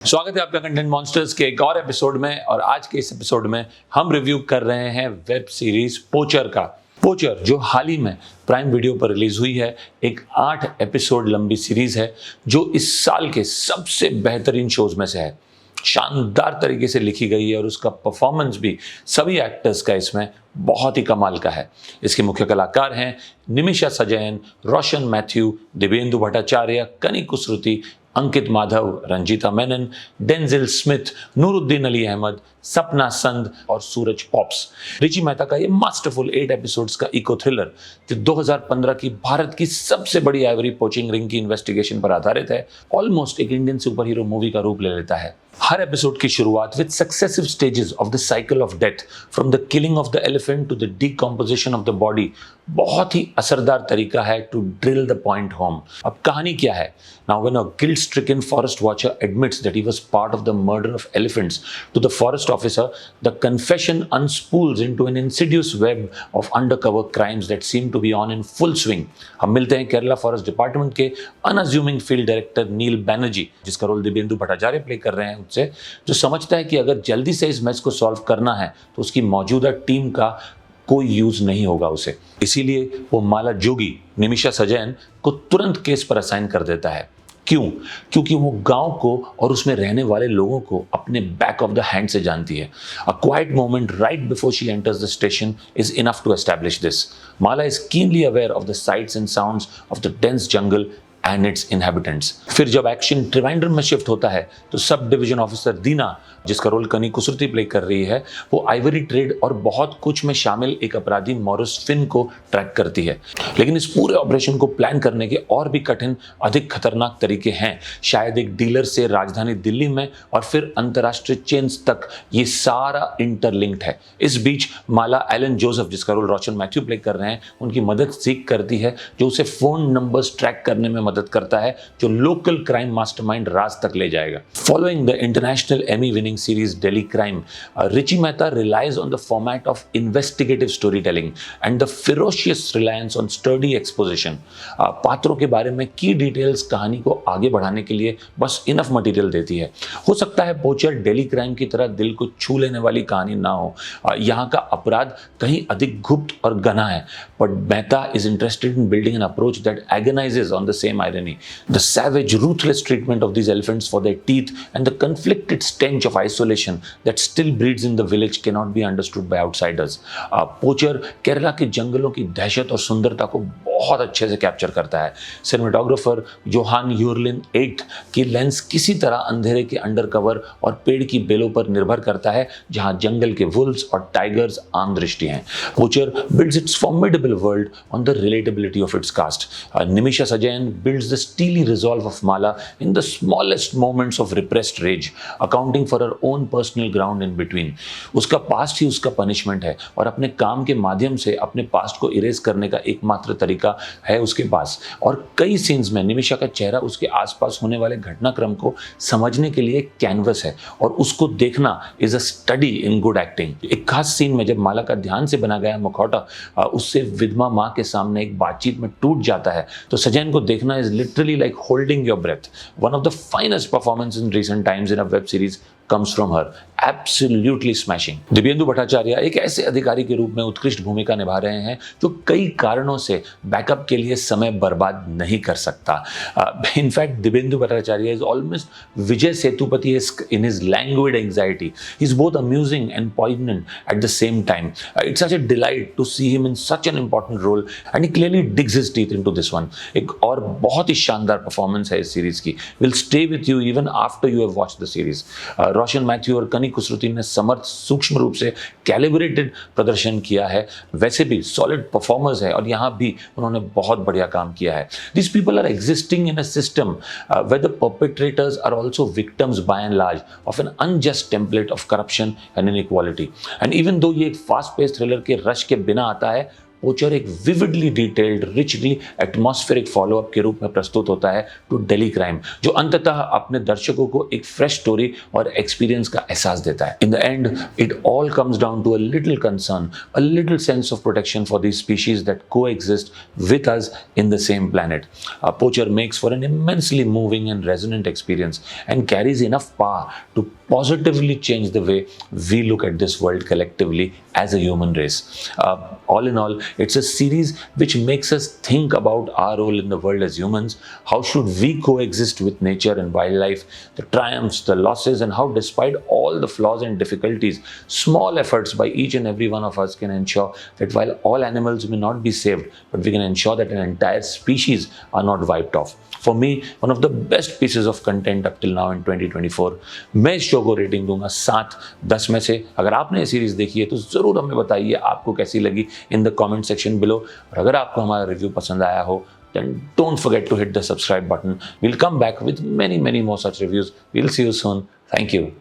स्वागत है आपका कंटेंट मॉन्स्टर्स के एक और एपिसोड में। और आज के इस एपिसोड में हम रिव्यू कर रहे हैं वेब सीरीज पोचर का। पोचर जो हाल ही में प्राइम वीडियो पर रिलीज हुई है, एक 8 एपिसोड लंबी सीरीज है जो इस साल के सबसे बेहतरीन शोज में से है। शानदार तरीके से लिखी गई है और उसका परफॉर्मेंस भी सभी एक्टर्स का इसमें बहुत ही कमाल का है। इसके मुख्य कलाकार हैं निमिषा सजयन, रोशन मैथ्यू, दिव्येंदु भट्टाचार्य, कनी कुसरुती, अंकित माधव, रंजीता मेनन, डेंजिल स्मिथ, नूरुद्दीन अली अहमद, सपना संद और सूरज पॉप्स। रिची मेहता का ये मास्टरफुल 8 एपिसोड्स का इको थ्रिलर जो 2015 की भारत की सबसे बड़ी आइवरी पोचिंग रिंग की इन्वेस्टिगेशन पर आधारित है, ऑलमोस्ट एक इंडियन सुपर हीरो मूवी का रूप ले लेता है। हर एपिसोड की शुरुआत with successive stages of the cycle of death, from the killing of the elephant to the decomposition of the body. बहुत ही असरदार तरीका है to drill the point home. अब कहानी क्या है? Now when a guilt-stricken forest watcher admits that he was part of the murder of elephants to the forest officer, the confession unspools into an insidious web of undercover crimes that seem to be on in full swing. हम मिलते हैं Kerala forest department के अनअज्यूमिंग field director नील बैनर्जी, जिसका role Dibyendu Bhattacharya play कर रहे हैं, उससे जो समझता है कि अगर जल्दी से इस मैच को सॉल्व करना है तो उसकी मौजूदा टीम का कोई यूज नहीं होगा उसे। इसीलिए वो माला जोगी निमिषा सजयन को तुरंत केस पर असाइन कर देता है। क्यों? क्योंकि वो गांव को और उसमें रहने वाले लोगों को अपने बैक ऑफ द हैंड से जानती है। A quiet moment right before she enters the station is enough to establish this. Mala is keenly aware of the sights and sounds of the dense jungle and its inhabitants. फिर जब action Trivandrum में shift होता है तो sub division officer दीना, जिसका role कनी कुसरुती play कर रही है, वो आइवरी ट्रेड और बहुत कुछ में शामिल एक अपराधी मॉरिस फिन को ट्रैक करती है। लेकिन इस पूरे ऑपरेशन को प्लान करने के और भी कठिन, अधिक खतरनाक तरीके हैं। शायद एक डीलर से राजधानी दिल्ली में और फिर अंतरराष्ट्रीय चेन्स तक ये सारा इंटरलिंक्ड है। इस बीच माला एलन जोसेफ, जिसका रोल रोशन मैथ्यू प्ले कर रहे हैं, उनकी मदद सीख करती है, जो उसे फोन नंबर्स ट्रैक करने में मदद करता है, जो लोकल क्राइम मास्टरमाइंड राज तक ले जाएगा। Following the international Amy winning series Delhi Crime, Richi Mehta relies on the format of investigative storytelling and the ferocious reliance on sturdy exposition. पात्रों के बारे में की डिटेल्स कहानी को आगे बढ़ाने के लिए बस इनफ मटेरियल देती है। हो सकता है पोचर डेली क्राइम की तरह दिल को छू लेने वाली कहानी ना हो, यहाँ का अपराध कहीं अधिक गुप्त और घना है, but Mehta is interested in building an approach that agonizes on the same irony. The savage, ruthless treatment of these elephants for their teeth and the conflicted stench of isolation that still breeds in the village cannot be understood by outsiders. पोचर Kerala के जंगलों की दहशत और सुंदरता को बहुत अच्छे से कैप्चर करता है। सिनेमेटोग्राफर जोहान यूरलिन 8 की लेंस किसी तरह अंधेरे के अंडरकवर और पेड़ की बेलों पर निर्भर करता है, जहां जंगल के वुल्व्स और टाइगर्स आम दृष्टि हैं। पोचर builds its formidable world on the relatability of its cast. Nimisha Sajayan builds the steely resolve of Mala in the smallest moments of repressed rage, accounting for her own personal ground in between. उसका past ही उसका punishment है और अपने काम के माध्यम से अपने पास्ट को इरेज करने का एकमात्र तरीका है उसके पास। और कई सीन्स में निमिषा का चेहरा उसके आसपास होने वाले घटनाक्रम को समझने के लिए एक कैनवस है और उसको देखना is a study in good acting. एक खास सीन में जब माला का ध्यान से बना गया मुखौटा उससे विधवा माँ के सामने एक बातचीत में टूट जाता है, तो सजयन को देखना is literally like holding your breath. One of the finest performance in recent times in a web series comes from her. Absolutely smashing. Dibyendu Bhattacharya एक ऐसे अधिकारी के रूप में उत्कृष्ट भूमिका निभा रहे हैं जो कई कारणों से बैकअप के लिए समय बर्बाद नहीं कर सकता। In fact Dibyendu Bhattacharya is almost Vijay Sethupathi in his languid anxiety. He's both amusing and poignant at the same time. It's such a delight to see him in such an important role and he clearly digs his teeth into this one. एक और बहुत ही शानदार performance है इस series की। Will stay with you even after you have watched the series. Roshan Matthew और कनी कुसरुती ने समर्थ सूक्ष्म रूप से कैलिब्रेटेड प्रदर्शन किया है। वैसे भी सॉलिड परफॉर्मर्स है और यहाँ भी उन्होंने बहुत बढ़िया काम किया है। This people are existing in a system where the perpetrators are also victims by and large of an unjust template of corruption and inequality. And even though ये एक फास्ट पेस थ्रिलर के रश के बिना आता है, Poacher एक vividly detailed, richly atmospheric followup के रूप में प्रस्तुत होता है टू दिल्ली क्राइम, जो अंततः अपने दर्शकों को एक फ्रेश स्टोरी और एक्सपीरियंस का एहसास देता है. In the end it all comes down to a little concern, a little sense of protection for these species that coexist with us in the same planet. Poacher makes for an immensely moving and resonant experience and carries enough power to positively change the way we look at this world collectively as a human race. All in all, it's a series which makes us think about our role in the world as humans. How should we coexist with nature and wildlife, the triumphs, the losses, and how despite all the flaws and difficulties, small efforts by each and every one of us can ensure that while all animals may not be saved, but we can ensure that an entire species are not wiped off. For me, one of the best pieces of content up till now in 2024. मैं इस show को rating दूंगा 7/10 में से. अगर आपने ये series देखी है तो जरूर हमें बताइए आपको कैसी लगी in the comment section below. और अगर आपको हमारा रिव्यू पसंद आया हो, then don't forget to hit the subscribe button. We'll come back with many more such reviews. We'll see you soon. Thank you.